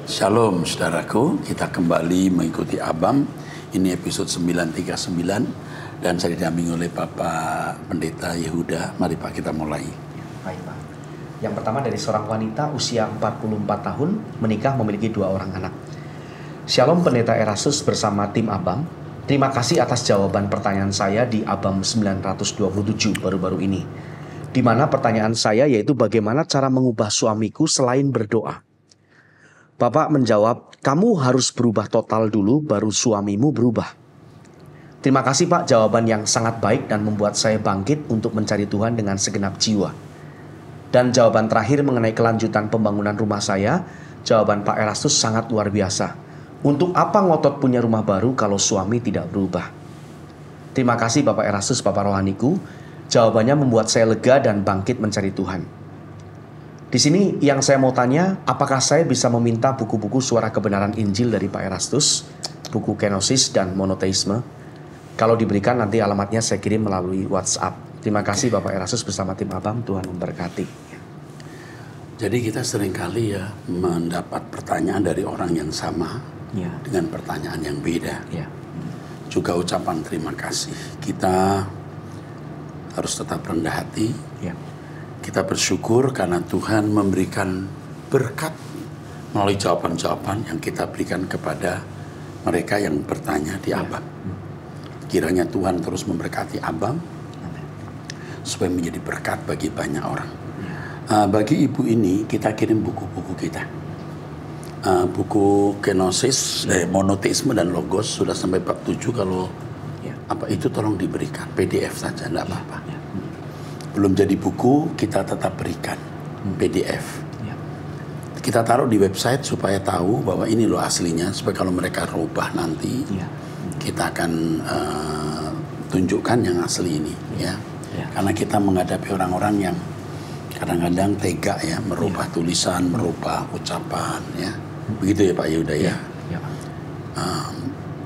Shalom saudaraku, kita kembali mengikuti Abam. Ini episode 939 dan saya didampingi oleh Bapak Pendeta Yehuda. Mari Pak, kita mulai. Baik Pak. Yang pertama dari seorang wanita usia 44 tahun, menikah memiliki 2 orang anak. Shalom Pendeta Erastus bersama tim Abam. Terima kasih atas jawaban pertanyaan saya di Abam 927 baru-baru ini. Di mana pertanyaan saya yaitu bagaimana cara mengubah suamiku selain berdoa. Bapak menjawab, kamu harus berubah total dulu baru suamimu berubah. Terima kasih Pak, jawaban yang sangat baik dan membuat saya bangkit untuk mencari Tuhan dengan segenap jiwa. Dan jawaban terakhir mengenai kelanjutan pembangunan rumah saya, jawaban Pak Erastus sangat luar biasa. Untuk apa ngotot punya rumah baru kalau suami tidak berubah? Terima kasih Bapak Erastus, Bapak Rohaniku. Jawabannya membuat saya lega dan bangkit mencari Tuhan. Di sini yang saya mau tanya, apakah saya bisa meminta buku-buku Suara Kebenaran Injil dari Pak Erastus, buku Kenosis dan Monoteisme? Kalau diberikan nanti alamatnya saya kirim melalui WhatsApp. Terima kasih Bapak Erastus bersama tim Abam, Tuhan memberkati. Jadi kita seringkali ya mendapat pertanyaan dari orang yang sama dengan pertanyaan yang beda. Juga ucapan terima kasih. Kita harus tetap rendah hati. Kita bersyukur karena Tuhan memberikan berkat melalui jawaban-jawaban yang kita berikan kepada mereka yang bertanya di Abam. Kiranya Tuhan terus memberkati Abam supaya menjadi berkat bagi banyak orang. Bagi ibu ini kita kirim buku-buku kita. Buku Kenosis, Monoteisme dan Logos sudah sampai bab 7. Kalau apa itu tolong diberikan PDF saja, enggak apa-apa. Belum jadi buku, kita tetap berikan PDF. Kita taruh di website supaya tahu bahwa ini loh aslinya, supaya kalau mereka rubah nanti, kita akan tunjukkan yang asli ini. Karena kita menghadapi orang-orang yang kadang-kadang tega ya, merubah tulisan, merubah ucapan. Begitu ya Pak Yehuda ya.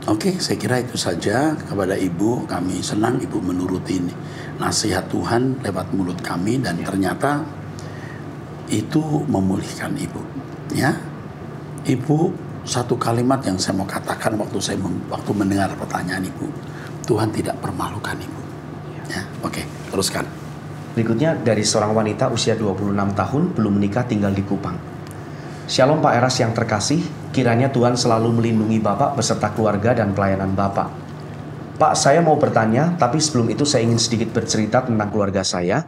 Oke, saya kira itu saja kepada Ibu. Kami senang Ibu menuruti nasihat Tuhan lewat mulut kami dan ternyata itu memulihkan Ibu. Ya, Ibu, satu kalimat yang saya mau katakan waktu mendengar pertanyaan Ibu, Tuhan tidak permalukan Ibu. Oke, teruskan. Berikutnya dari seorang wanita usia 26 tahun belum menikah tinggal di Kupang. Shalom Pak Eras yang terkasih, kiranya Tuhan selalu melindungi Bapak beserta keluarga dan pelayanan Bapak. Pak, saya mau bertanya, tapi sebelum itu saya ingin sedikit bercerita tentang keluarga saya.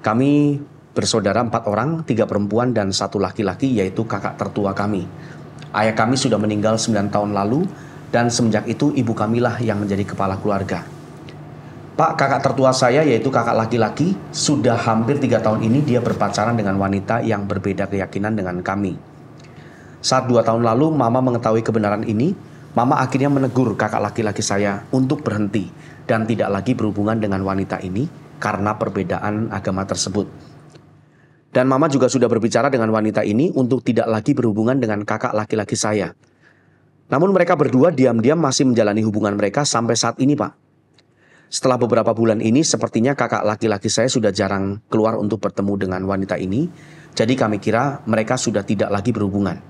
Kami bersaudara 4 orang, 3 perempuan dan 1 laki-laki, yaitu kakak tertua kami. Ayah kami sudah meninggal 9 tahun lalu, dan semenjak itu ibu kamilah yang menjadi kepala keluarga. Pak, kakak tertua saya yaitu kakak laki-laki, sudah hampir 3 tahun ini dia berpacaran dengan wanita yang berbeda keyakinan dengan kami. Saat 2 tahun lalu Mama mengetahui kebenaran ini, Mama akhirnya menegur kakak laki-laki saya untuk berhenti dan tidak lagi berhubungan dengan wanita ini karena perbedaan agama tersebut. Dan Mama juga sudah berbicara dengan wanita ini untuk tidak lagi berhubungan dengan kakak laki-laki saya. Namun mereka berdua diam-diam masih menjalani hubungan mereka sampai saat ini Pak. Setelah beberapa bulan ini sepertinya kakak laki-laki saya sudah jarang keluar untuk bertemu dengan wanita ini. Jadi kami kira mereka sudah tidak lagi berhubungan.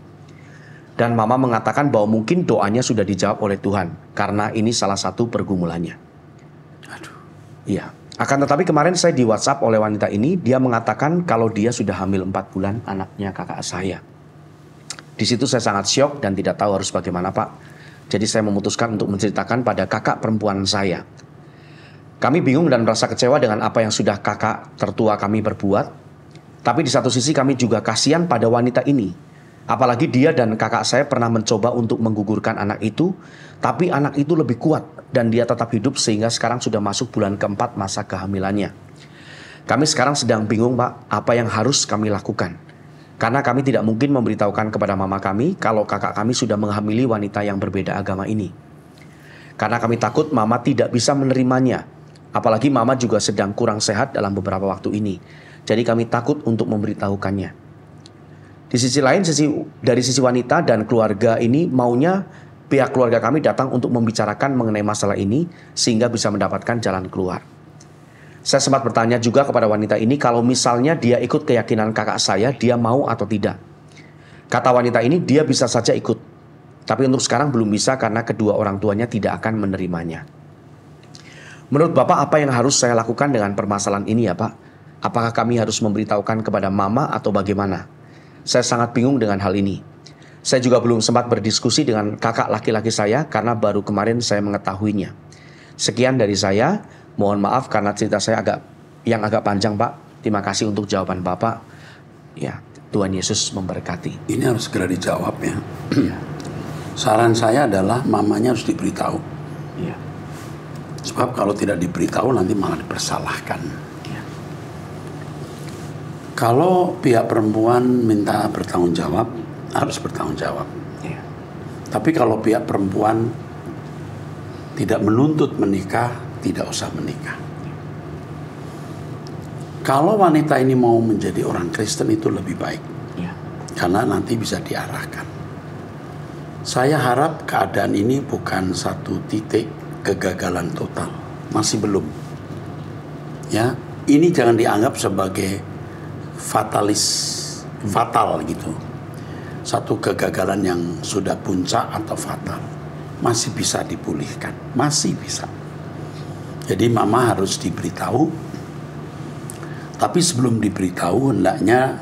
Dan Mama mengatakan bahwa mungkin doanya sudah dijawab oleh Tuhan karena ini salah satu pergumulannya. Iya. Akan tetapi kemarin saya di WhatsApp oleh wanita ini, dia mengatakan kalau dia sudah hamil 4 bulan anaknya kakak saya. Di situ saya sangat syok dan tidak tahu harus bagaimana Pak. Jadi saya memutuskan untuk menceritakan pada kakak perempuan saya. Kami bingung dan merasa kecewa dengan apa yang sudah kakak tertua kami berbuat. Tapi di satu sisi kami juga kasihan pada wanita ini. Apalagi dia dan kakak saya pernah mencoba untuk menggugurkan anak itu, tapi anak itu lebih kuat dan dia tetap hidup sehingga sekarang sudah masuk bulan keempat masa kehamilannya. Kami sekarang sedang bingung Pak, apa yang harus kami lakukan. Karena kami tidak mungkin memberitahukan kepada mama kami kalau kakak kami sudah menghamili wanita yang berbeda agama ini. Karena kami takut mama tidak bisa menerimanya. Apalagi mama juga sedang kurang sehat dalam beberapa waktu ini. Jadi kami takut untuk memberitahukannya. Di sisi lain, dari sisi wanita dan keluarga ini maunya pihak keluarga kami datang untuk membicarakan mengenai masalah ini sehingga bisa mendapatkan jalan keluar. Saya sempat bertanya juga kepada wanita ini kalau misalnya dia ikut keyakinan kakak saya, dia mau atau tidak. Kata wanita ini, dia bisa saja ikut. Tapi untuk sekarang belum bisa karena kedua orang tuanya tidak akan menerimanya. Menurut Bapak, apa yang harus saya lakukan dengan permasalahan ini ya Pak? Apakah kami harus memberitahukan kepada mama atau bagaimana? Saya sangat bingung dengan hal ini. Saya juga belum sempat berdiskusi dengan kakak laki-laki saya karena baru kemarin saya mengetahuinya. Sekian dari saya. Mohon maaf karena cerita saya agak panjang Pak. Terima kasih untuk jawaban Bapak. Ya, Tuhan Yesus memberkati. Ini harus segera dijawab ya. Saran saya adalah mamanya harus diberitahu. Ya. Sebab kalau tidak diberitahu nanti malah dipersalahkan. Ya. Kalau pihak perempuan minta bertanggung jawab, harus bertanggung jawab. Ya. Tapi kalau pihak perempuan tidak menuntut menikah, tidak usah menikah. Kalau wanita ini mau menjadi orang Kristen itu lebih baik. Ya. Karena nanti bisa diarahkan. Saya harap keadaan ini bukan satu titik kegagalan total. Masih belum. Ya, ini jangan dianggap sebagai fatal gitu. Satu kegagalan yang sudah puncak atau fatal. Masih bisa dipulihkan. Masih bisa. Jadi mama harus diberitahu. Tapi sebelum diberitahu hendaknya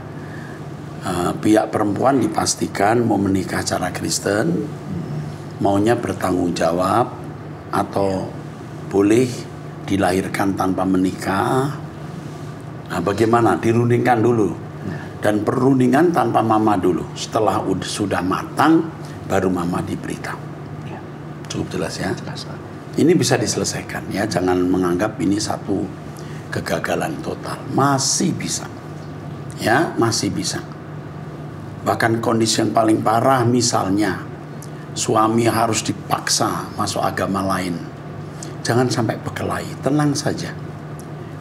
pihak perempuan dipastikan mau menikah secara Kristen, maunya bertanggung jawab atau boleh dilahirkan tanpa menikah. Nah, bagaimana? Dirundingkan dulu. Dan perundingan tanpa mama dulu. Setelah sudah matang, baru mama diberitahu. Cukup jelas ya? Jelas, Pak. Ini bisa diselesaikan ya. Jangan menganggap ini satu kegagalan total. Masih bisa. Ya, masih bisa. Bahkan kondisi yang paling parah misalnya suami harus dipaksa masuk agama lain. Jangan sampai berkelahi, tenang saja.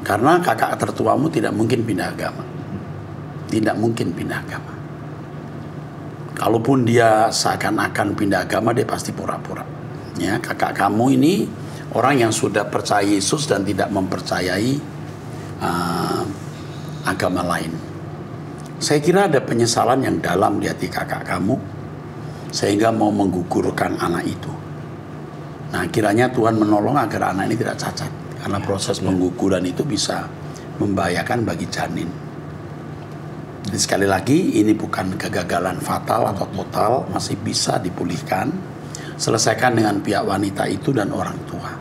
Karena kakak tertuamu tidak mungkin pindah agama. Tidak mungkin pindah agama. Kalaupun dia seakan-akan pindah agama, dia pasti pura-pura. Ya, kakak kamu ini orang yang sudah percaya Yesus dan tidak mempercayai agama lain. Saya kira ada penyesalan yang dalam di hati kakak kamu sehingga mau menggugurkan anak itu. Nah, kiranya Tuhan menolong agar anak ini tidak cacat karena proses pengguguran itu bisa membahayakan bagi janin. Jadi sekali lagi ini bukan kegagalan fatal atau total, masih bisa dipulihkan. Selesaikan dengan pihak wanita itu dan orang tua.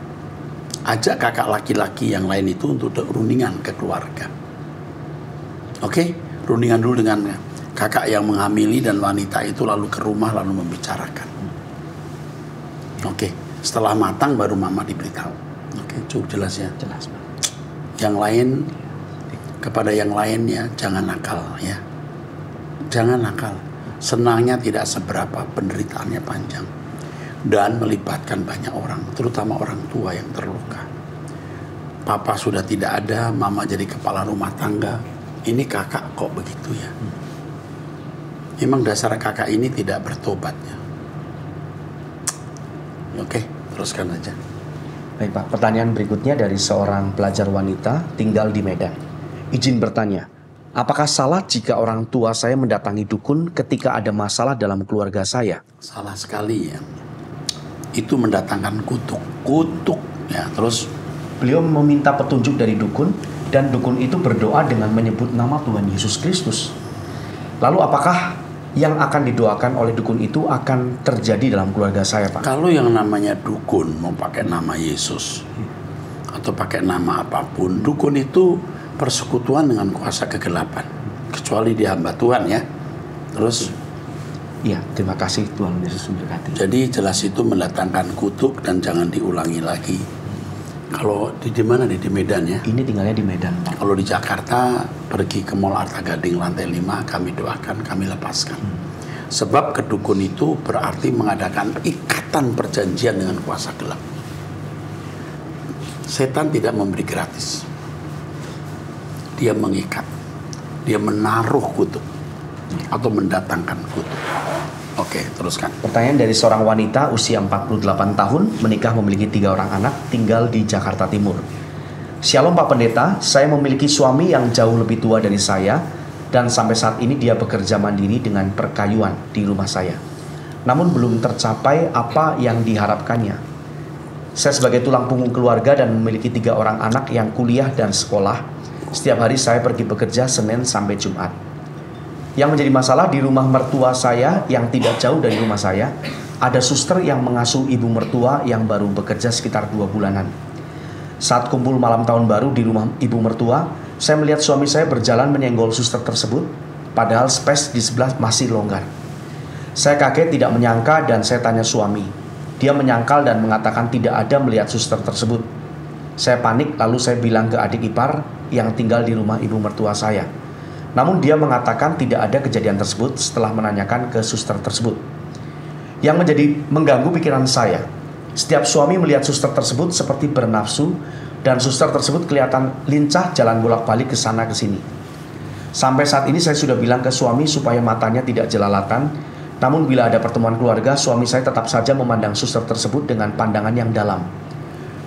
Ajak kakak laki-laki yang lain itu untuk rundingan ke keluarga. Oke? Rundingan dulu dengan kakak yang menghamili dan wanita itu lalu ke rumah lalu membicarakan. Oke, setelah matang baru mama diberitahu. Oke, cukup jelas ya? Jelas, Pak. Yang lain, kepada yang lain ya, jangan nakal ya. Jangan nakal. Senangnya tidak seberapa, penderitaannya panjang. Dan melibatkan banyak orang, terutama orang tua yang terluka. Papa sudah tidak ada, mama jadi kepala rumah tangga. Ini kakak kok begitu ya? Memang dasar kakak ini tidak bertobat ya. Oke, teruskan aja. Baik Pak, pertanyaan berikutnya dari seorang pelajar wanita tinggal di Medan. Izin bertanya, apakah salah jika orang tua saya mendatangi dukun ketika ada masalah dalam keluarga saya? Salah sekali ya. Itu mendatangkan kutuk ya. Terus beliau meminta petunjuk dari dukun dan dukun itu berdoa dengan menyebut nama Tuhan Yesus Kristus. Lalu apakah yang akan didoakan oleh dukun itu akan terjadi dalam keluarga saya, Pak? Kalau yang namanya dukun mau pakai nama Yesus atau pakai nama apapun, dukun itu persekutuan dengan kuasa kegelapan. Kecuali dia hamba Tuhan ya. Terus iya, terima kasih Tuhan Yesus memberkati. Jadi jelas itu mendatangkan kutuk dan jangan diulangi lagi. Kalau di mana nih? Di Medan ya? Ini tinggalnya di Medan, Pak. Kalau di Jakarta pergi ke Mall Arta Gading lantai 5, kami doakan, kami lepaskan. Sebab kedukun itu berarti mengadakan ikatan perjanjian dengan kuasa gelap. Setan tidak memberi gratis. Dia mengikat. Dia menaruh kutuk atau mendatangkan kutuk. Oke, teruskan. Pertanyaan dari seorang wanita usia 48 tahun, menikah memiliki 3 orang anak, tinggal di Jakarta Timur. Shalom Pak Pendeta, saya memiliki suami yang jauh lebih tua dari saya, dan sampai saat ini dia bekerja mandiri dengan perkayuan di rumah saya. Namun belum tercapai apa yang diharapkannya. Saya sebagai tulang punggung keluarga dan memiliki 3 orang anak yang kuliah dan sekolah. Setiap hari saya pergi bekerja Senin sampai Jumat. Yang menjadi masalah di rumah mertua saya yang tidak jauh dari rumah saya, ada suster yang mengasuh ibu mertua yang baru bekerja sekitar 2 bulanan. Saat kumpul malam tahun baru di rumah ibu mertua, saya melihat suami saya berjalan menyenggol suster tersebut, padahal space di sebelah masih longgar. Saya kaget tidak menyangka dan saya tanya suami. Dia menyangkal dan mengatakan tidak ada melihat suster tersebut. Saya panik lalu saya bilang ke adik ipar yang tinggal di rumah ibu mertua saya. Namun dia mengatakan tidak ada kejadian tersebut setelah menanyakan ke suster tersebut. Yang menjadi mengganggu pikiran saya, setiap suami melihat suster tersebut seperti bernafsu dan suster tersebut kelihatan lincah jalan bolak-balik ke sana ke sini. Sampai saat ini saya sudah bilang ke suami supaya matanya tidak jelalatan, namun bila ada pertemuan keluarga, suami saya tetap saja memandang suster tersebut dengan pandangan yang dalam.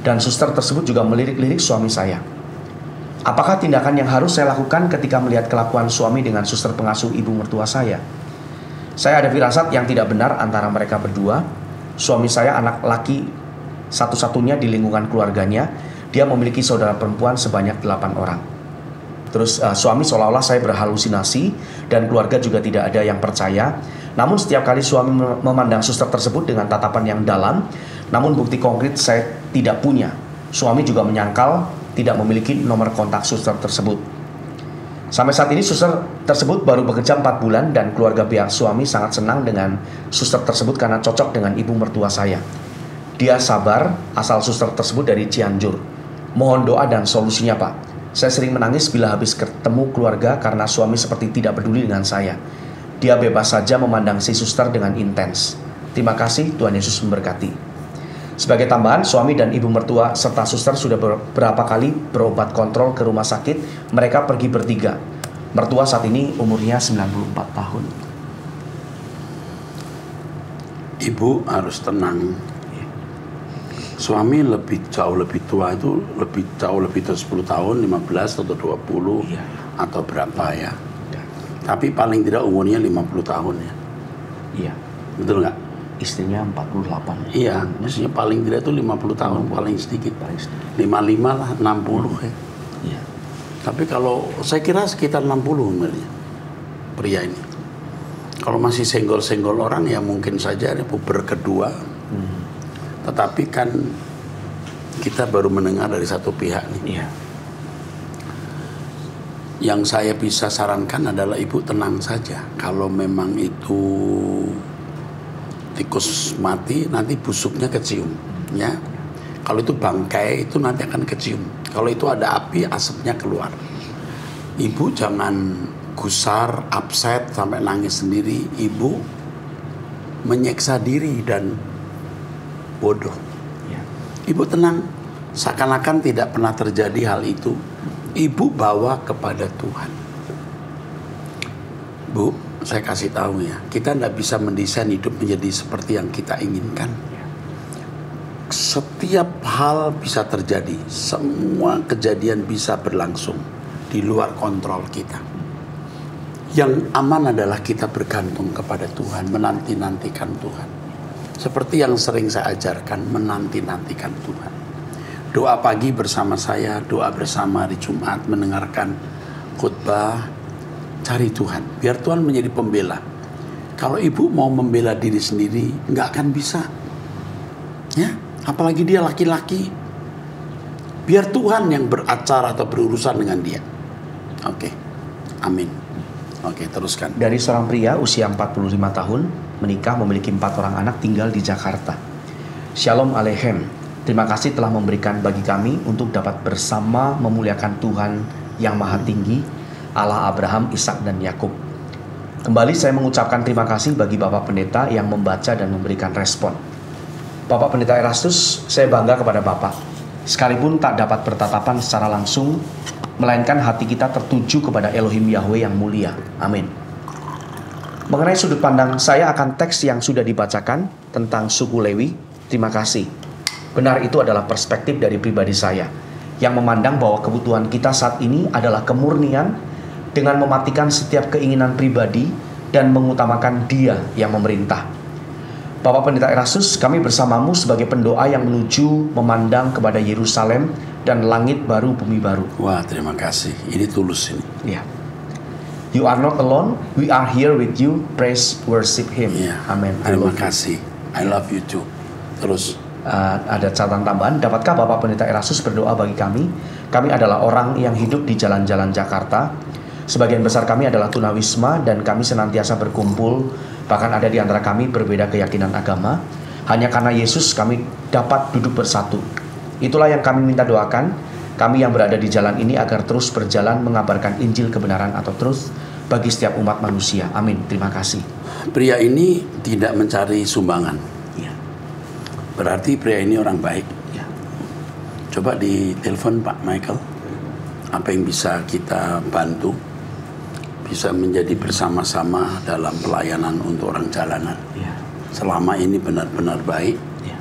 Dan suster tersebut juga melirik-lirik suami saya. Apakah tindakan yang harus saya lakukan ketika melihat kelakuan suami dengan suster pengasuh ibu mertua saya? Saya ada firasat yang tidak benar antara mereka berdua. Suami saya anak laki satu-satunya di lingkungan keluarganya. Dia memiliki saudara perempuan sebanyak 8 orang. Terus suami seolah-olah saya berhalusinasi dan keluarga juga tidak ada yang percaya. Namun setiap kali suami memandang suster tersebut dengan tatapan yang dalam, namun bukti konkret saya tidak punya. Suami juga menyangkal tidak memiliki nomor kontak suster tersebut. Sampai saat ini suster tersebut baru bekerja 4 bulan dan keluarga pihak suami sangat senang dengan suster tersebut karena cocok dengan ibu mertua saya. Dia sabar, asal suster tersebut dari Cianjur. Mohon doa dan solusinya, Pak. Saya sering menangis bila habis ketemu keluarga karena suami seperti tidak peduli dengan saya. Dia bebas saja memandang si suster dengan intens. Terima kasih, Tuhan Yesus memberkati. Sebagai tambahan, suami dan ibu mertua serta suster sudah beberapa kali berobat kontrol ke rumah sakit. Mereka pergi bertiga. Mertua saat ini umurnya 94 tahun. Ibu harus tenang. Suami jauh lebih tua, itu jauh lebih dari 10 tahun, 15 atau 20 atau berapa ya. Tapi paling tidak umurnya 50 tahun ya. Iya. Betul nggak? Istrinya 48. Iya, maksudnya paling tidak itu 50 tahun, paling sedikit. 55 lah, 60 ya. Iya. Tapi kalau saya kira sekitar 60 umurnya pria ini. Kalau masih senggol-senggol orang ya mungkin saja ada puber kedua. Tetapi kan kita baru mendengar dari satu pihak nih. Iya. Yang saya bisa sarankan adalah ibu tenang saja. Kalau memang itu tikus mati, nanti busuknya kecium, ya. Kalau itu bangkai, itu nanti akan kecium. Kalau itu ada api, asapnya keluar. Ibu jangan gusar, upset, sampai nangis sendiri. Ibu menyiksa diri dan bodoh. Ibu tenang, seakan-akan tidak pernah terjadi hal itu. Ibu bawa kepada Tuhan. Bu, saya kasih tahu ya, kita tidak bisa mendesain hidup menjadi seperti yang kita inginkan. Setiap hal bisa terjadi, semua kejadian bisa berlangsung di luar kontrol kita. Yang aman adalah kita bergantung kepada Tuhan, menanti-nantikan Tuhan. Seperti yang sering saya ajarkan, menanti-nantikan Tuhan. Doa pagi bersama saya, doa bersama di Jumat, mendengarkan khutbah, cari Tuhan, biar Tuhan menjadi pembela. Kalau ibu mau membela diri sendiri, nggak akan bisa. Ya, apalagi dia laki-laki. Biar Tuhan yang beracara atau berurusan dengan dia. Oke, amin. Oke, teruskan. Dari seorang pria usia 45 tahun, menikah, memiliki 4 orang anak, tinggal di Jakarta. Shalom Aleichem. Terima kasih telah memberikan bagi kami untuk dapat bersama memuliakan Tuhan yang Maha Tinggi, Allah Abraham, Ishak dan Yakub. Kembali saya mengucapkan terima kasih bagi Bapak Pendeta yang membaca dan memberikan respon. Bapak Pendeta Erastus, saya bangga kepada Bapak. Sekalipun tak dapat bertatapan secara langsung, melainkan hati kita tertuju kepada Elohim Yahweh yang mulia. Amin. Mengenai sudut pandang saya akan teks yang sudah dibacakan tentang suku Lewi, terima kasih. Benar, itu adalah perspektif dari pribadi saya yang memandang bahwa kebutuhan kita saat ini adalah kemurnian dengan mematikan setiap keinginan pribadi dan mengutamakan Dia yang memerintah. Bapak Pendeta Erastus, kami bersamamu sebagai pendoa yang menuju memandang kepada Yerusalem dan langit baru, bumi baru. Wah, terima kasih. Ini tulus ini. Ya. You are not alone. We are here with you. Praise, worship Him. Ya. Amin. Terima kasih. I love you too. Terus. Ada catatan tambahan. Dapatkah Bapak Pendeta Erastus berdoa bagi kami? Kami adalah orang yang hidup di jalan-jalan Jakarta. Sebagian besar kami adalah tunawisma dan kami senantiasa berkumpul. Bahkan ada di antara kami berbeda keyakinan agama. Hanya karena Yesus kami dapat duduk bersatu. Itulah yang kami minta doakan. Kami yang berada di jalan ini agar terus berjalan mengabarkan Injil kebenaran atau truth bagi setiap umat manusia. Amin. Terima kasih. Pria ini tidak mencari sumbangan. Berarti pria ini orang baik. Ya. Coba ditelepon Pak Michael. Apa yang bisa kita bantu? Bisa menjadi bersama-sama dalam pelayanan untuk orang jalanan. Ya. Selama ini benar-benar baik. Ya.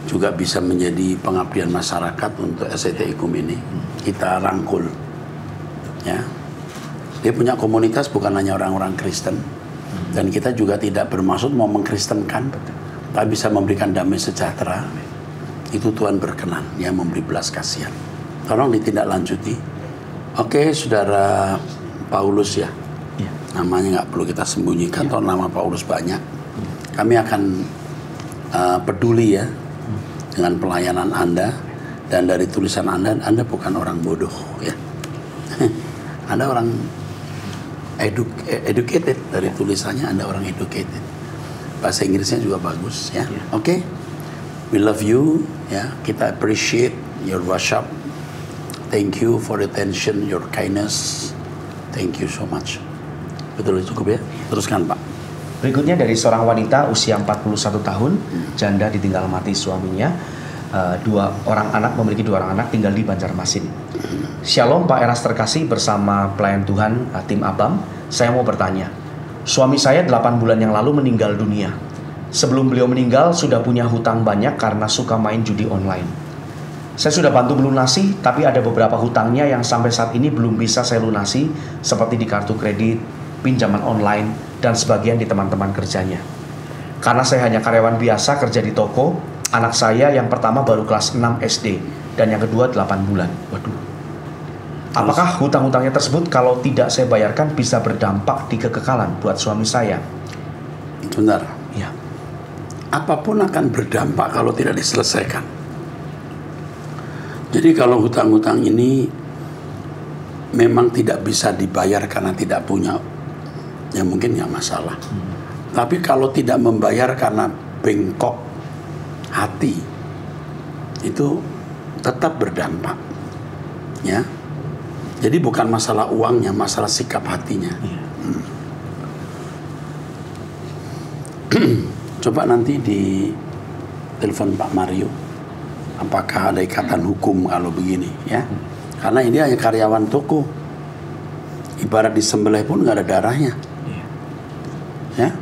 Juga bisa menjadi pengabdian masyarakat untuk SCT IKUM ini. Kita rangkul. Ya. Dia punya komunitas bukan hanya orang-orang Kristen. Dan kita juga tidak bermaksud mau mengkristenkan. Tapi bisa memberikan damai sejahtera. Itu Tuhan berkenan yang memberi belas kasihan. Tolong ditindaklanjuti. Oke, Saudara Paulus ya. Namanya nggak perlu kita sembunyikan. Toh nama Paulus banyak. Kami akan peduli ya dengan pelayanan Anda. Dan dari tulisan Anda bukan orang bodoh ya. Anda orang educated. Dari tulisannya Anda orang educated. Bahasa Inggrisnya juga bagus ya. Oke. We love you ya. Kita appreciate your worship. Thank you for the attention, your kindness. Thank you so much. Betul cukup ya? Teruskan Pak. Berikutnya dari seorang wanita usia 41 tahun, janda ditinggal mati suaminya. Memiliki dua orang anak tinggal di Banjarmasin. Shalom Pak Eras terkasih bersama pelayan Tuhan tim Abam. Saya mau bertanya. Suami saya 8 bulan yang lalu meninggal dunia. Sebelum beliau meninggal sudah punya hutang banyak karena suka main judi online. Saya sudah bantu melunasi, tapi ada beberapa hutangnya yang sampai saat ini belum bisa saya lunasi, seperti di kartu kredit, pinjaman online, dan sebagian di teman-teman kerjanya. Karena saya hanya karyawan biasa kerja di toko, anak saya yang pertama baru kelas 6 SD, dan yang kedua 8 bulan. Waduh. Apakah hutang-hutangnya tersebut kalau tidak saya bayarkan bisa berdampak di kekekalan buat suami saya? Benar. Ya. Apapun akan berdampak kalau tidak diselesaikan. Jadi kalau hutang-hutang ini memang tidak bisa dibayar karena tidak punya, ya mungkin nggak masalah. Tapi kalau tidak membayar karena bengkok hati, itu tetap berdampak. Ya. Jadi bukan masalah uangnya, masalah sikap hatinya. Coba nanti di telepon Pak Mario. Apakah ada ikatan hukum kalau begini ya? Karena ini hanya karyawan toko. Ibarat disembelih pun nggak ada darahnya. Ya,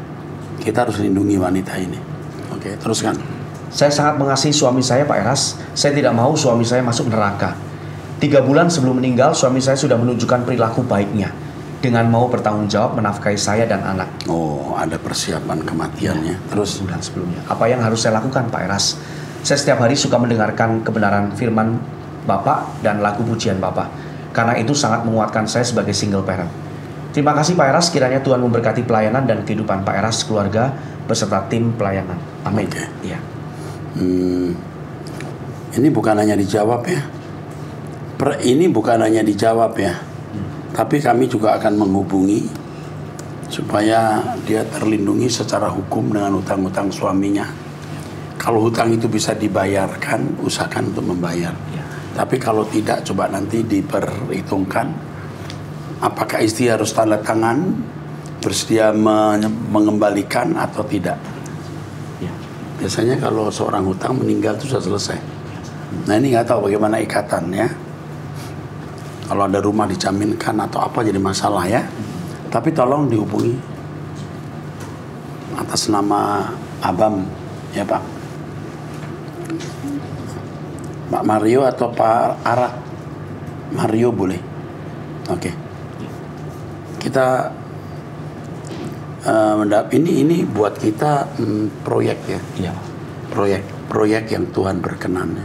kita harus lindungi wanita ini. Oke, teruskan. Saya sangat mengasihi suami saya Pak Eras. Saya tidak mau suami saya masuk neraka. 3 bulan sebelum meninggal, suami saya sudah menunjukkan perilaku baiknya dengan mau bertanggung jawab menafkahi saya dan anak. Oh, ada persiapan kematiannya. Ya, terus bulan sebelumnya. Apa yang harus saya lakukan, Pak Eras? Saya setiap hari suka mendengarkan kebenaran firman Bapak dan lagu pujian Bapak. Karena itu sangat menguatkan saya sebagai single parent. Terima kasih Pak Eras, kiranya Tuhan memberkati pelayanan dan kehidupan Pak Eras, keluarga, beserta tim pelayanan. Amin. Okay. Ya. Ini bukan hanya dijawab ya. Ini bukan hanya dijawab ya, tapi kami juga akan menghubungi supaya dia terlindungi secara hukum dengan hutang-hutang suaminya. Kalau hutang itu bisa dibayarkan, usahakan untuk membayar. Tapi kalau tidak, coba nanti diperhitungkan apakah istri harus tanda tangan, bersedia mengembalikan atau tidak. Biasanya kalau seorang hutang meninggal itu sudah selesai. Nah ini nggak tahu bagaimana ikatannya. Kalau ada rumah dijaminkan atau apa jadi masalah ya. Tapi tolong dihubungi atas nama Abam ya Pak. Pak Mario atau Pak Ara. Mario boleh. Oke. kita ini buat kita proyek ya. Iya. Proyek yang Tuhan berkenan.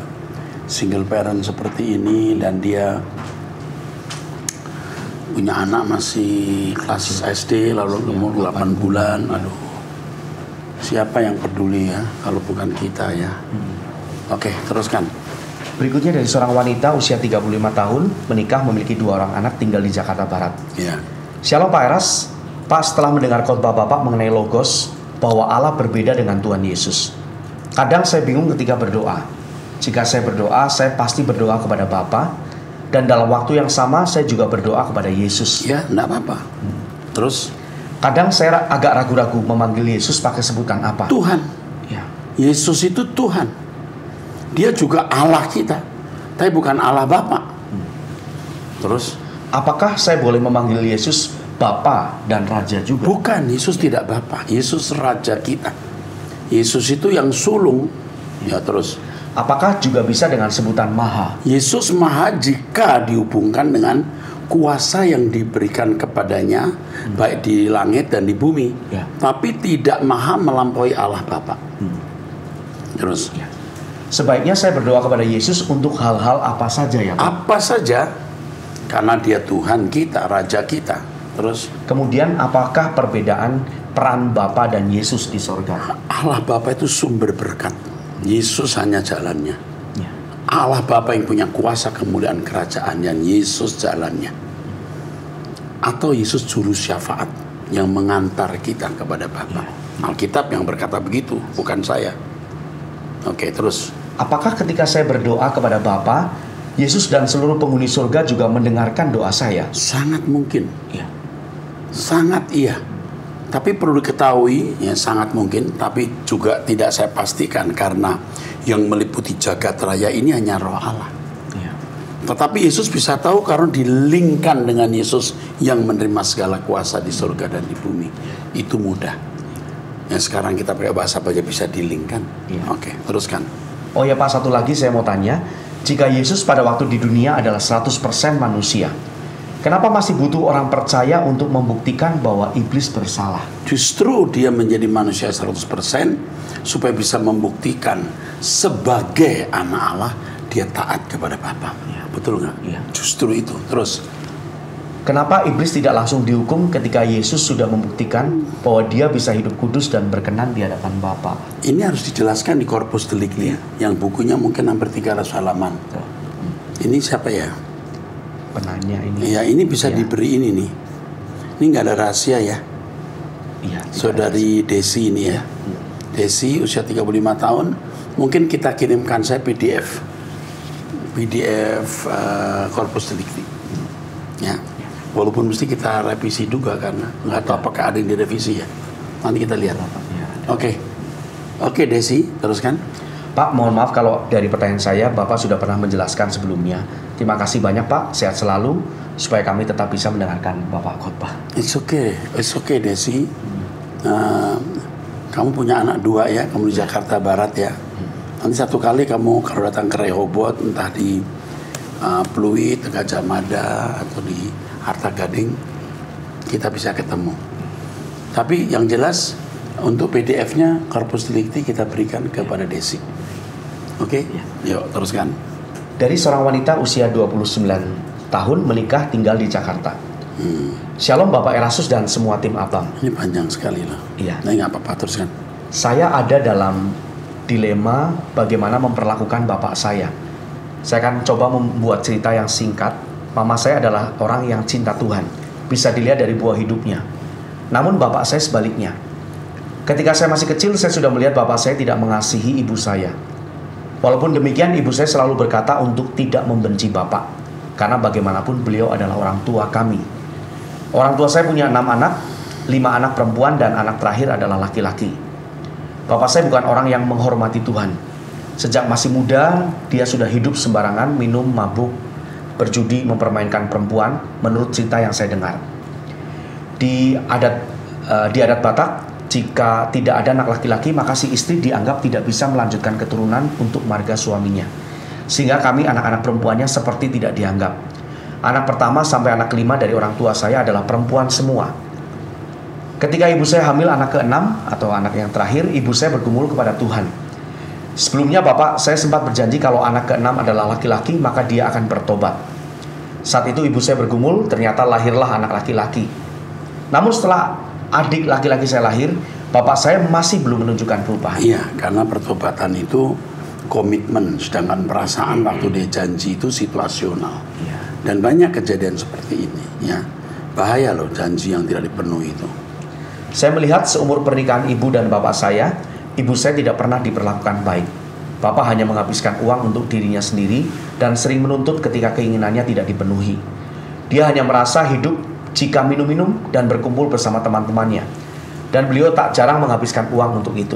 Single parent seperti ini dan dia punya anak masih kelas SD lalu umur 8 bulan. Aduh. Siapa yang peduli ya kalau bukan kita ya. Oke, teruskan. Berikutnya dari seorang wanita usia 35 tahun, menikah, memiliki 2 orang anak, tinggal di Jakarta Barat. Ya. Shalom Pak Eras. Pak, setelah mendengar khotbah Bapak mengenai logos, bahwa Allah berbeda dengan Tuhan Yesus. Kadang saya bingung ketika berdoa. Jika saya berdoa, saya pasti berdoa kepada Bapa, dan dalam waktu yang sama saya juga berdoa kepada Yesus. Ya, enggak apa-apa. Terus? Kadang saya agak ragu-ragu memanggil Yesus pakai sebutan apa? Tuhan. Ya. Yesus itu Tuhan. Dia juga Allah kita, tapi bukan Allah Bapa. Terus? Apakah saya boleh memanggil Yesus Bapa dan Raja juga? Bukan, Yesus tidak Bapa. Yesus Raja kita. Yesus itu yang sulung. Ya, terus? Apakah juga bisa dengan sebutan Maha? Yesus Maha jika dihubungkan dengan kuasa yang diberikan kepadanya, baik di langit dan di bumi. Ya. Tapi tidak Maha melampaui Allah Bapa. Terus? Ya. Sebaiknya saya berdoa kepada Yesus untuk hal-hal apa saja ya Pak? Apa saja, karena dia Tuhan kita, Raja kita. Terus? Kemudian apakah perbedaan peran Bapa dan Yesus di sorga? Allah Bapa itu sumber berkat. Yesus hanya jalannya. Ya. Allah Bapa yang punya kuasa kemuliaan kerajaannya, Yesus jalannya. Atau Yesus juru syafaat yang mengantar kita kepada Bapa. Alkitab yang berkata begitu, bukan saya. Oke, terus? Apakah ketika saya berdoa kepada Bapa, Yesus dan seluruh penghuni surga juga mendengarkan doa saya? Sangat mungkin. Ya. Sangat iya. Tapi perlu diketahui, ya sangat mungkin, tapi juga tidak saya pastikan karena yang meliputi jagat raya ini hanya Roh Allah. Ya. Tetapi Yesus bisa tahu karena dilingkan dengan Yesus yang menerima segala kuasa di surga dan di bumi. Itu mudah. Ya sekarang kita pakai bahasa aja bisa dilingkan. Ya. Oke, teruskan. Oh ya Pak, satu lagi saya mau tanya. Jika Yesus pada waktu di dunia adalah 100% manusia, kenapa masih butuh orang percaya untuk membuktikan bahwa iblis bersalah? Justru dia menjadi manusia 100% supaya bisa membuktikan sebagai anak Allah dia taat kepada Bapa. Ya, betul nggak? Ya. Justru itu. Terus? Kenapa iblis tidak langsung dihukum ketika Yesus sudah membuktikan bahwa dia bisa hidup kudus dan berkenan di hadapan Bapa? Ini harus dijelaskan di Corpus Delicti, yang bukunya mungkin hampir 300 halaman. Ini siapa ya? Penanya ini. Ya, ini bisa diberi ini nih. Ini nggak ada rahasia ya. Iya. Saudari Desi ini ya. Desi usia 35 tahun. Mungkin kita kirimkan saya PDF Corpus Delicti. Ya. Walaupun mesti kita revisi juga karena nggak tahu apakah ada yang direvisi ya. Nanti kita lihat. Oke, Desi, teruskan. Pak, mohon maaf kalau dari pertanyaan saya Bapak sudah pernah menjelaskan sebelumnya. Terima kasih banyak Pak, sehat selalu supaya kami tetap bisa mendengarkan Bapak khotbah. It's okay Desi. Kamu punya anak 2 ya, kamu di Jakarta Barat ya. Nanti satu kali kamu kalau datang ke Rehoboth, entah di Pluit, Gajah Mada atau di Harta Gading, kita bisa ketemu. Tapi yang jelas untuk PDF-nya Corpus Delicti kita berikan kepada Desi. Oke? Yuk, teruskan. Dari seorang wanita usia 29 tahun menikah tinggal di Jakarta. Shalom Bapak Erasus dan semua tim Abang. Ini panjang sekali loh. Iya. Nah, nggak apa-apa, teruskan. Saya ada dalam dilema bagaimana memperlakukan bapak saya. Saya akan coba membuat cerita yang singkat. Mama saya adalah orang yang cinta Tuhan. Bisa dilihat dari buah hidupnya. Namun bapak saya sebaliknya. Ketika saya masih kecil, saya sudah melihat bapak saya tidak mengasihi ibu saya. Walaupun demikian, ibu saya selalu berkata untuk tidak membenci bapak. Karena bagaimanapun beliau adalah orang tua kami. Orang tua saya punya 6 anak, 5 anak perempuan dan anak terakhir adalah laki-laki. Bapak saya bukan orang yang menghormati Tuhan. Sejak masih muda, dia sudah hidup sembarangan, minum, mabuk, berjudi, mempermainkan perempuan, menurut cerita yang saya dengar. Di adat Batak, jika tidak ada anak laki-laki, maka si istri dianggap tidak bisa melanjutkan keturunan untuk marga suaminya. Sehingga kami anak-anak perempuannya seperti tidak dianggap. Anak pertama sampai anak kelima dari orang tua saya adalah perempuan semua. Ketika ibu saya hamil anak ke-6 atau anak yang terakhir, ibu saya bergumul kepada Tuhan. Sebelumnya bapak saya sempat berjanji kalau anak ke-6 adalah laki-laki maka dia akan bertobat. Saat itu ibu saya bergumul, ternyata lahirlah anak laki-laki. Namun setelah adik laki-laki saya lahir, bapak saya masih belum menunjukkan perubahan. Iya, karena pertobatan itu komitmen, sedangkan perasaan waktu dia janji itu situasional. Iya. Dan banyak kejadian seperti ini, ya. Bahaya loh janji yang tidak dipenuhi itu. Saya melihat seumur pernikahan ibu dan bapak saya, ibu saya tidak pernah diperlakukan baik. Bapak hanya menghabiskan uang untuk dirinya sendiri dan sering menuntut ketika keinginannya tidak dipenuhi. Dia hanya merasa hidup jika minum-minum dan berkumpul bersama teman-temannya. Dan beliau tak jarang menghabiskan uang untuk itu.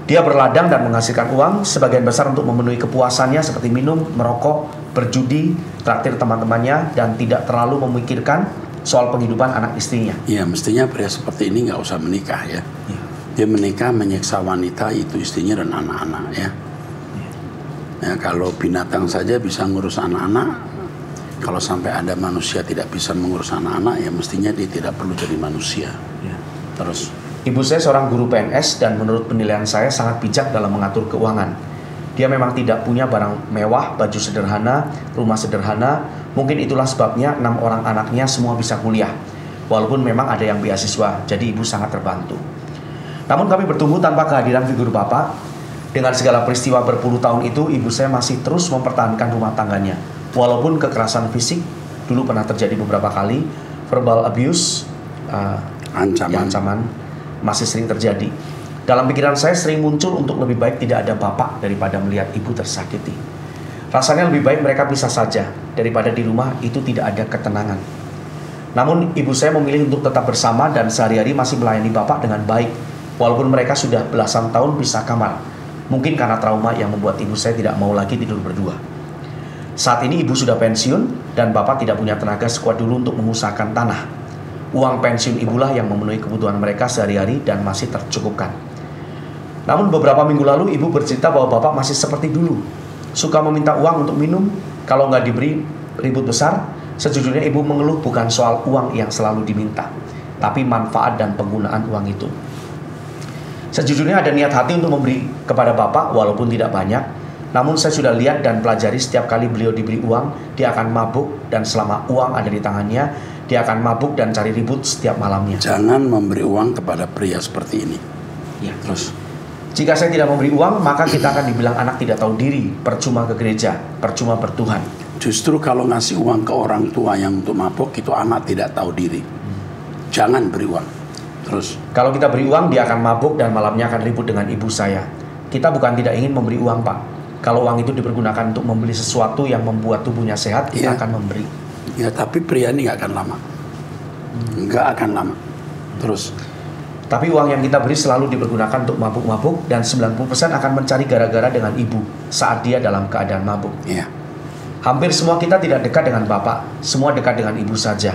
Dia berladang dan menghasilkan uang sebagian besar untuk memenuhi kepuasannya seperti minum, merokok, berjudi, traktir teman-temannya, dan tidak terlalu memikirkan soal penghidupan anak istrinya. Iya, mestinya pria seperti ini nggak usah menikah ya. Ya. Dia menikah menyiksa wanita itu istrinya dan anak-anak ya. Ya, kalau binatang saja bisa ngurus anak-anak, kalau sampai ada manusia tidak bisa mengurus anak-anak, ya mestinya dia tidak perlu jadi manusia. Ya. Terus, ibu saya seorang guru PNS dan menurut penilaian saya sangat bijak dalam mengatur keuangan. Dia memang tidak punya barang mewah, baju sederhana, rumah sederhana. Mungkin itulah sebabnya 6 orang anaknya semua bisa kuliah. Walaupun memang ada yang beasiswa, jadi ibu sangat terbantu. Namun kami bertumbuh tanpa kehadiran figur bapak. Dengan segala peristiwa berpuluh tahun itu, ibu saya masih terus mempertahankan rumah tangganya. Walaupun kekerasan fisik dulu pernah terjadi beberapa kali, verbal abuse, ancaman masih sering terjadi. Dalam pikiran saya sering muncul untuk lebih baik tidak ada bapak daripada melihat ibu tersakiti. Rasanya lebih baik mereka pisah saja daripada di rumah itu tidak ada ketenangan. Namun ibu saya memilih untuk tetap bersama dan sehari-hari masih melayani bapak dengan baik. Walaupun mereka sudah belasan tahun pisah kamar. Mungkin karena trauma yang membuat ibu saya tidak mau lagi tidur berdua. Saat ini ibu sudah pensiun dan bapak tidak punya tenaga sekuat dulu untuk mengusahakan tanah. Uang pensiun ibulah yang memenuhi kebutuhan mereka sehari-hari dan masih tercukupkan. Namun beberapa minggu lalu ibu bercerita bahwa bapak masih seperti dulu. Suka meminta uang untuk minum, kalau nggak diberi ribut besar. Sejujurnya ibu mengeluh bukan soal uang yang selalu diminta, tapi manfaat dan penggunaan uang itu. Sejujurnya ada niat hati untuk memberi kepada bapak walaupun tidak banyak. Namun saya sudah lihat dan pelajari setiap kali beliau diberi uang, dia akan mabuk dan selama uang ada di tangannya, dia akan mabuk dan cari ribut setiap malamnya. Jangan memberi uang kepada pria seperti ini. Ya, terus. Jika saya tidak memberi uang, maka kita akan dibilang anak tidak tahu diri, percuma ke gereja, percuma bertuhan. Justru kalau ngasih uang ke orang tua yang untuk mabuk, itu anak tidak tahu diri. Jangan beri uang. Terus. Kalau kita beri uang, dia akan mabuk dan malamnya akan ribut dengan ibu saya. Kita bukan tidak ingin memberi uang, Pak. Kalau uang itu dipergunakan untuk membeli sesuatu yang membuat tubuhnya sehat, kita akan memberi. Ya, tapi pria ini nggak akan lama. Nggak akan lama. Terus. Tapi uang yang kita beri selalu dipergunakan untuk mabuk-mabuk dan 90% akan mencari gara-gara dengan ibu saat dia dalam keadaan mabuk. Iya. Hampir semua kita tidak dekat dengan bapak, semua dekat dengan ibu saja.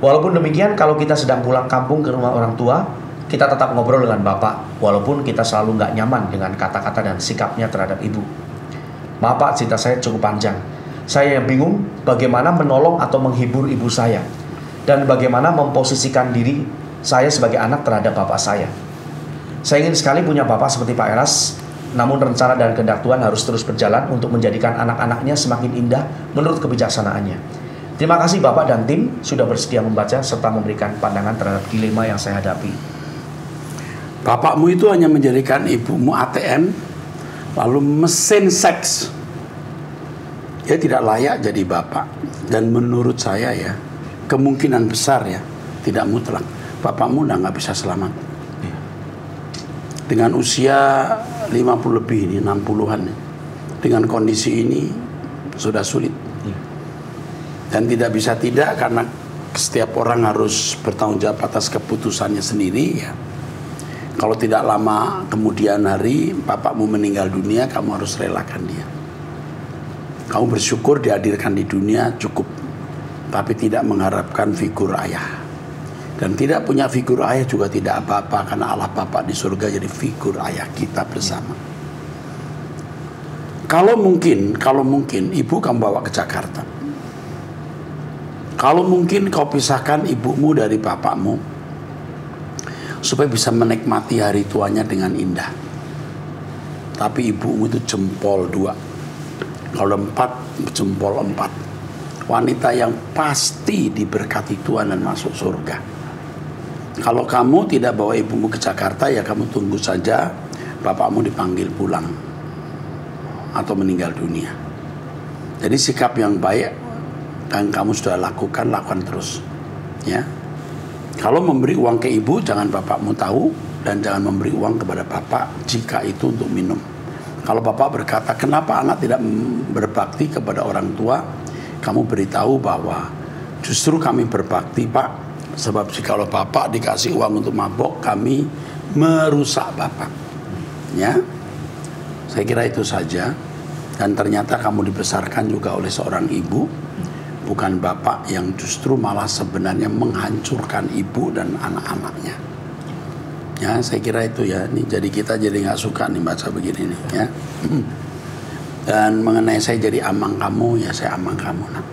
Walaupun demikian, kalau kita sedang pulang kampung ke rumah orang tua, kita tetap ngobrol dengan bapak, walaupun kita selalu nggak nyaman dengan kata-kata dan sikapnya terhadap ibu. Maaf Pak, cerita saya cukup panjang. Saya yang bingung bagaimana menolong atau menghibur ibu saya, dan bagaimana memposisikan diri saya sebagai anak terhadap bapak saya. Saya ingin sekali punya bapak seperti Pak Eras, namun rencana dan kehendak Tuhan harus terus berjalan untuk menjadikan anak-anaknya semakin indah menurut kebijaksanaannya. Terima kasih Bapak dan tim sudah bersedia membaca serta memberikan pandangan terhadap dilema yang saya hadapi. Bapakmu itu hanya menjadikan ibumu ATM, lalu mesin seks. Dia tidak layak jadi bapak. Dan menurut saya ya, kemungkinan besar ya, tidak mutlak. Bapakmu udah nggak bisa selamat. Dengan usia 50 lebih ini, 60-an. Dengan kondisi ini, sudah sulit. Dan tidak bisa tidak karena setiap orang harus bertanggung jawab atas keputusannya sendiri ya. Kalau tidak lama kemudian hari bapakmu meninggal dunia, kamu harus relakan dia. Kamu bersyukur dihadirkan di dunia cukup, tapi tidak mengharapkan figur ayah. Dan tidak punya figur ayah juga tidak apa-apa, karena Allah Bapa di surga jadi figur ayah kita bersama. Kalau mungkin ibu kamu bawa ke Jakarta. Kalau mungkin kau pisahkan ibumu dari bapakmu, supaya bisa menikmati hari tuanya dengan indah. Tapi ibumu itu jempol 2. Kalau 4, jempol 4. Wanita yang pasti diberkati Tuhan dan masuk surga. Kalau kamu tidak bawa ibumu ke Jakarta, ya kamu tunggu saja bapakmu dipanggil pulang atau meninggal dunia. Jadi sikap yang baik yang kamu sudah lakukan terus, ya. Kalau memberi uang ke ibu, jangan bapakmu tahu, dan jangan memberi uang kepada bapak jika itu untuk minum. Kalau bapak berkata, kenapa anak tidak berbakti kepada orang tua, kamu beritahu bahwa justru kami berbakti, Pak, sebab jikalau bapak dikasih uang untuk mabok, kami merusak bapak. Ya, saya kira itu saja. Dan ternyata kamu dibesarkan juga oleh seorang ibu, bukan bapak yang justru malah sebenarnya menghancurkan ibu dan anak-anaknya. Ya, saya kira itu ya. Ini jadi kita jadi nggak suka nih baca begini nih, ya. Dan mengenai saya jadi amang kamu, ya saya amang kamu. Nah,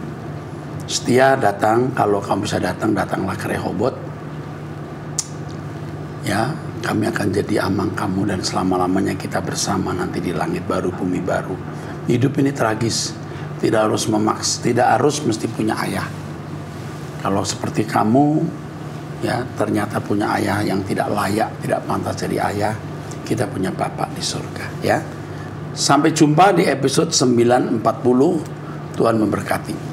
setia datang, kalau kamu bisa datang, datanglah ke Rehoboth. Ya, kami akan jadi amang kamu dan selama-lamanya kita bersama nanti di langit baru, bumi baru. Hidup ini tragis, tidak harus mesti punya ayah. Kalau seperti kamu, ya ternyata punya ayah yang tidak layak, tidak pantas jadi ayah, kita punya Bapak di surga, ya. Sampai jumpa di episode 940. Tuhan memberkati.